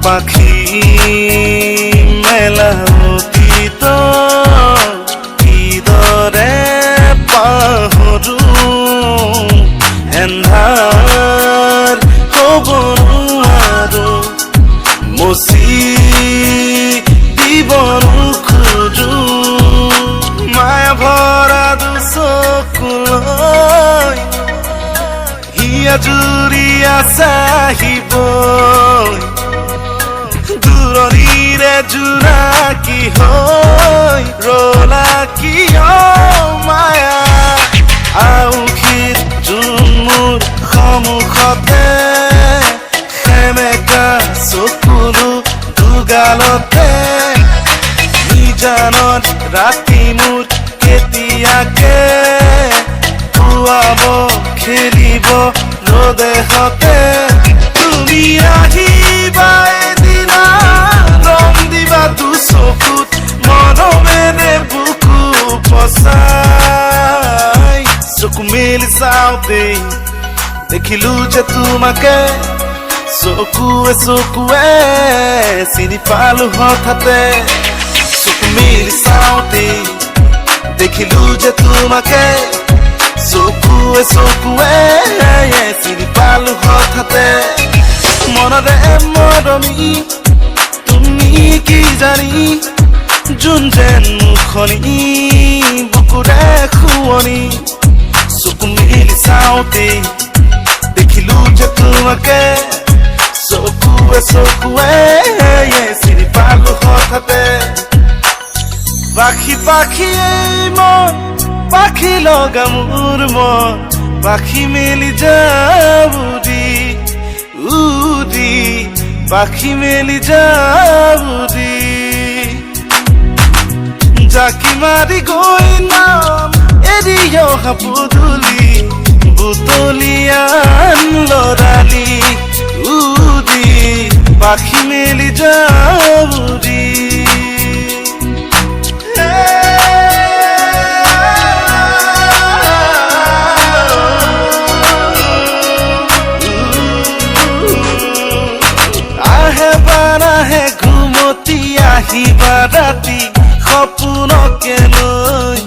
পাখি মেলা অতীত কিদৰে পাহৰো এন্ধাৰ হ'ব নোৱাৰো মচি দিব নোখোজো মায়া ভৰা দুচকুলৈ হিয়া জুৰিয়া চাহিব দূৰণিৰে জোনাকী হৈ ৰলা কিয় মায়া আউসীত জোন মোৰ সন্মুখতে সেমেকা চকুলো দুগালতে নিজানত ৰাতি মোৰ কেতিয়াকে পুৱাব খেলিব ৰদেহতে তুমি আহিবা এদিনা ৰং দিবা তো চকুত মৰমেৰে বুকু পচাই চকু মেলি চাওঁতে দেখিলো যে তোমাকে চকুৱে চকুৱে চিনি পালো হঠাতে চকু মেলি চাওঁতে দেখিলো যে তোমাকে চকুৱে চকুৱে চিনি পালো হঠাতে মনৰে মৰমী তুমি কি জানি যোন যেন মুখনি বুকুৰে খুৱনি চকু মেলি চাওঁতে দেখিলো যে তোমাকে চকুৱে চকুৱে চিনি পালো হঠাতে পাখি পাখি এই মন পাখি লগা মোৰ মন পাখি মেলি যাবুৰি উৰি পাখি মেলি যাবুৰি জাকি মাৰি গৈ নাম এৰি অহা পদূলি বুটলিয়ান লৰালি উৰি পাখি মেলি যাবুৰি আহিবা ৰাতি সপোনকে লৈ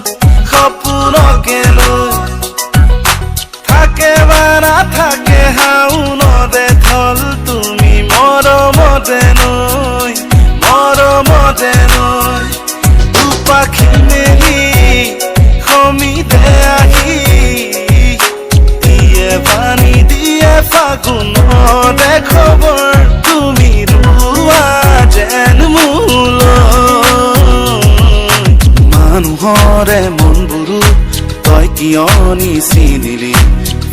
থাকে বা নাথাকে হাউনৰে ঢল তুমি মৰমতে নৈ দুপাখি মেলি সমিতে আহি দিয়ে পানী দিয়ে ফাগুনৰে খবৰ তুমি ৰুৱা যেন মানুহৰে মনবোৰো তই কিয় নিচিনিলি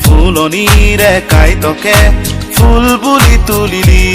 ফুলনিৰে কাইতকে ফুল বুলি তুলিলি